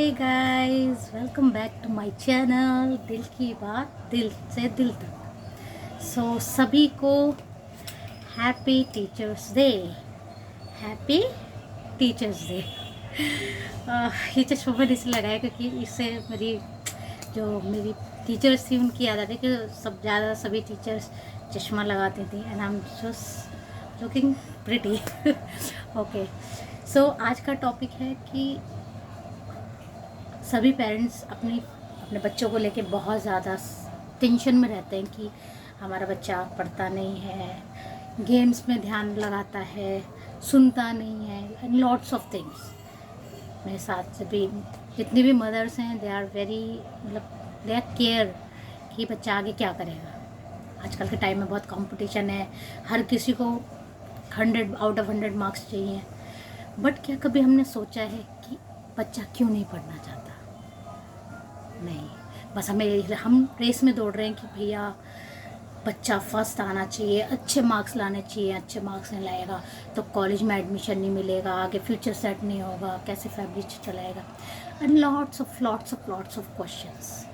Hey guys, welcome back to my channel दिल की बात दिल से दिल तक। सभी को happy teachers day. Happy teachers day. ये चश्मा मैंने इसलिए लगाया क्योंकि इससे मेरी टीचर्स थी उनकी याद आती कि सभी टीचर्स चश्मा लगाती थी and I am just looking pretty. Okay, so आज का टॉपिक है कि सभी पेरेंट्स अपने बच्चों को लेके बहुत ज़्यादा टेंशन में रहते हैं कि हमारा बच्चा पढ़ता नहीं है, गेम्स में ध्यान लगाता है, सुनता नहीं है एंड लॉट्स ऑफ थिंग्स। मेरे साथ से भी जितनी भी मदर्स हैं दे आर केयर कि बच्चा आगे क्या करेगा। आजकल के टाइम में बहुत कंपटीशन है, हर किसी को 100 आउट ऑफ 100 मार्क्स चाहिए। बट क्या कभी हमने सोचा है कि बच्चा क्यों नहीं पढ़ना चाहता? नहीं, बस हम रेस में दौड़ रहे हैं कि भैया बच्चा फर्स्ट आना चाहिए, अच्छे मार्क्स लाने चाहिए। अच्छे मार्क्स नहीं लाएगा तो कॉलेज में एडमिशन नहीं मिलेगा, आगे फ्यूचर सेट नहीं होगा, कैसे फैमिली चलाएगा एंड लॉट्स ऑफ क्वेश्चंस।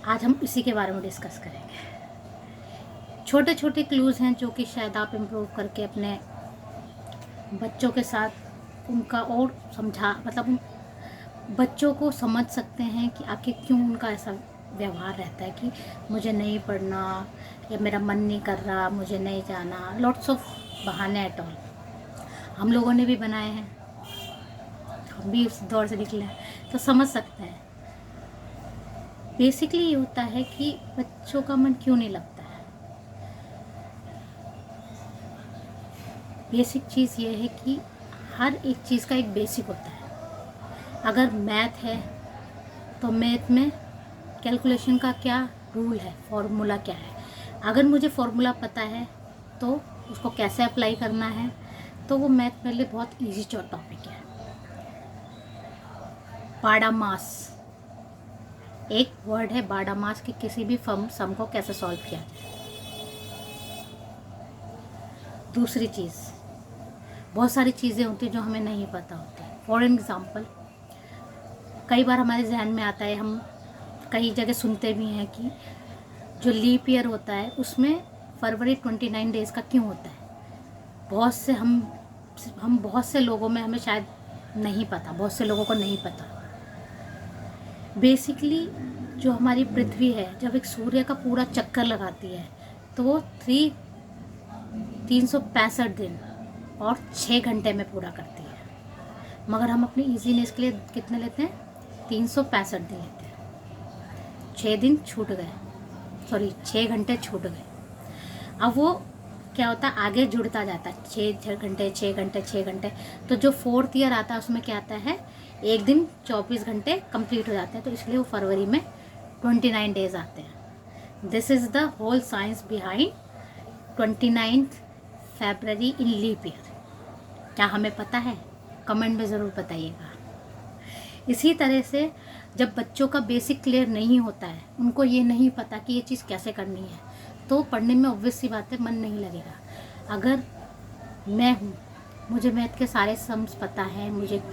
आज हम इसी के बारे में डिस्कस करेंगे। छोटे छोटे क्लूज़ हैं जो कि शायद आप इम्प्रूव करके अपने बच्चों के साथ उनका और बच्चों को समझ सकते हैं कि आखिर क्यों उनका ऐसा व्यवहार रहता है कि मुझे नहीं पढ़ना या मेरा मन नहीं कर रहा, मुझे नहीं जाना, लॉट्स ऑफ बहाने एट ऑल हम लोगों ने भी बनाए हैं, हम भी उस दौर से निकले हैं तो समझ सकते हैं। बेसिकली ये होता है कि बच्चों का मन क्यों नहीं लगता है। बेसिक चीज़ ये है कि हर एक चीज़ का एक बेसिक होता है। अगर मैथ है तो मैथ में कैलकुलेशन का क्या रूल है, फॉर्मूला क्या है। अगर मुझे फॉर्मूला पता है तो उसको कैसे अप्लाई करना है, तो वो मैथ मेरे लिए बहुत इजी टॉपिक है। बाड़ा मास एक वर्ड है, बाड़ा मास कि किसी भी सम को कैसे सॉल्व किया जाए। दूसरी चीज़, बहुत सारी चीज़ें होती हैं जो हमें नहीं पता होती। फॉर एग्ज़ाम्पल, कई बार हमारे जहन में आता है, हम कई जगह सुनते भी हैं कि जो लीप ईयर होता है उसमें फरवरी 29 डेज़ का क्यों होता है। बहुत से लोगों में हमें शायद नहीं पता, बहुत से लोगों को नहीं पता। बेसिकली जो हमारी पृथ्वी है जब एक सूर्य का पूरा चक्कर लगाती है तो वो 365 दिन और 6 घंटे में पूरा करती है। मगर हम अपनी इजीनेस के लिए कितने लेते हैं? 365 दिन लेते हैं। 6 दिन छूट गए, 6 घंटे छूट गए। अब वो क्या होता है, आगे जुड़ता जाता है, 6 घंटे 6 घंटे 6 घंटे। तो जो 4th ईयर आता है उसमें क्या आता है, एक दिन 24 घंटे कंप्लीट हो जाते हैं। तो इसलिए वो फरवरी में 29 डेज आते हैं। This is the whole science behind 29 February in leap year. क्या हमें पता है? कमेंट में ज़रूर बताइएगा। इसी तरह से जब बच्चों का बेसिक क्लियर नहीं होता है, उनको ये नहीं पता कि ये चीज़ कैसे करनी है, तो पढ़ने में ऑब्वियस सी बात है मन नहीं लगेगा। अगर मैं हूँ, मुझे मैथ के सारे सम्स पता है, मुझे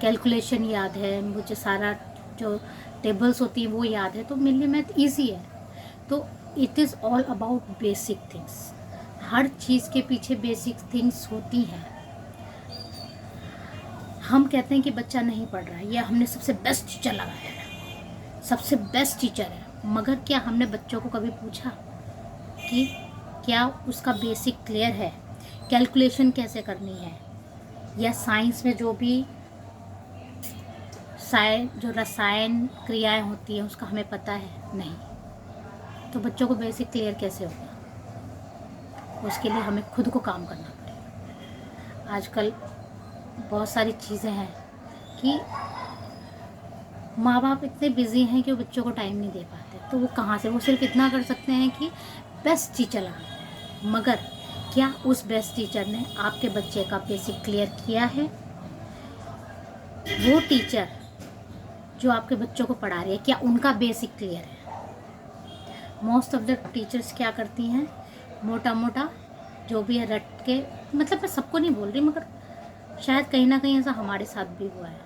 कैलकुलेशन याद है, मुझे सारा जो टेबल्स होती हैं वो याद है, तो मेरे लिए मैथ ईजी है। तो it is all about basic things. हर चीज़ के पीछे बेसिक थिंग्स होती हैं। हम कहते हैं कि बच्चा नहीं पढ़ रहा है या हमने सबसे बेस्ट टीचर लगाया है, सबसे बेस्ट टीचर है, मगर क्या हमने बच्चों को कभी पूछा कि क्या उसका बेसिक क्लियर है, कैलकुलेशन कैसे करनी है, या साइंस में जो भी जो रसायन क्रियाएं होती हैं उसका हमें पता है? नहीं। तो बच्चों को बेसिक क्लियर कैसे होगा? उसके लिए हमें खुद को काम करना पड़ेगा। आजकल बहुत सारी चीज़ें हैं कि माँ बाप इतने बिजी हैं कि वो बच्चों को टाइम नहीं दे पाते। तो वो कहाँ से, वो सिर्फ इतना कर सकते हैं कि बेस्ट टीचर लगाते हैं। मगर क्या उस बेस्ट टीचर ने आपके बच्चे का बेसिक क्लियर किया है? वो टीचर जो आपके बच्चों को पढ़ा रही है, क्या उनका बेसिक क्लियर है? मोस्ट ऑफ द टीचर्स क्या करती हैं, मोटा मोटा जो भी है रट के, मतलब मैं सबको नहीं बोल रही, मगर शायद कहीं ना कहीं ऐसा हमारे साथ भी हुआ है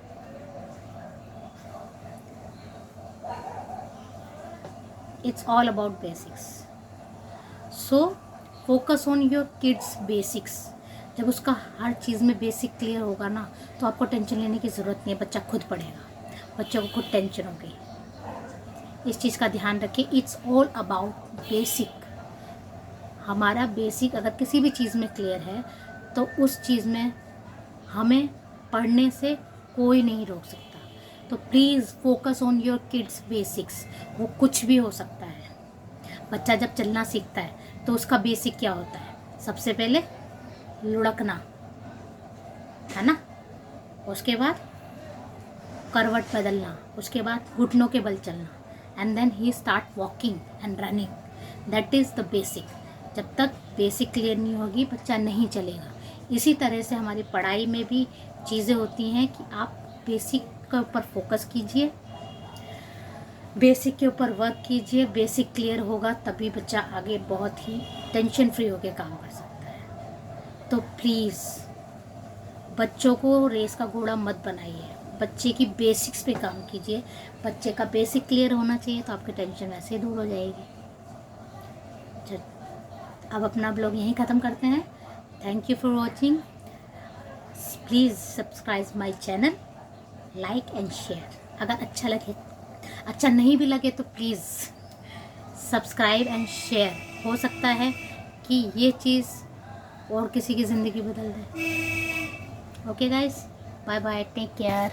It's all about basics. So focus on your kids basics. जब उसका हर चीज़ में बेसिक क्लियर होगा ना, तो आपको टेंशन लेने की ज़रूरत नहीं है, बच्चा खुद पढ़ेगा, बच्चों को खुद टेंशन होगी। इस चीज़ का ध्यान रखिए। It's all about basic. हमारा बेसिक अगर किसी भी चीज़ में क्लियर है तो उस चीज़ में हमें पढ़ने से कोई नहीं रोक सकता। तो please focus on your kids basics. वो कुछ भी हो सकता है। बच्चा जब चलना सीखता है तो उसका बेसिक क्या होता है? सबसे पहले लुढ़कना, है ना, उसके बाद करवट बदलना, उसके बाद घुटनों के बल चलना, एंड देन ही start walking and running. That is the basic. जब तक बेसिक क्लियर नहीं होगी बच्चा नहीं चलेगा। इसी तरह से हमारी पढ़ाई में भी चीज़ें होती हैं कि आप बेसिक के ऊपर फोकस कीजिए, बेसिक के ऊपर वर्क कीजिए। बेसिक क्लियर होगा तभी बच्चा आगे बहुत ही टेंशन फ्री होकर काम कर सकता है। तो प्लीज़ बच्चों को रेस का घोड़ा मत बनाइए, बच्चे की बेसिक्स पे काम कीजिए। बच्चे का बेसिक क्लियर होना चाहिए तो आपकी टेंशन वैसे ही दूर हो जाएगी। अब अपना ब्लॉग यहीं ख़त्म करते हैं। Thank you for watching. Please subscribe my channel, like and share. अगर अच्छा नहीं भी लगे तो प्लीज़ सब्सक्राइब एंड शेयर। हो सकता है कि ये चीज़ और किसी की ज़िंदगी बदल दे। Okay guys, bye bye, take care.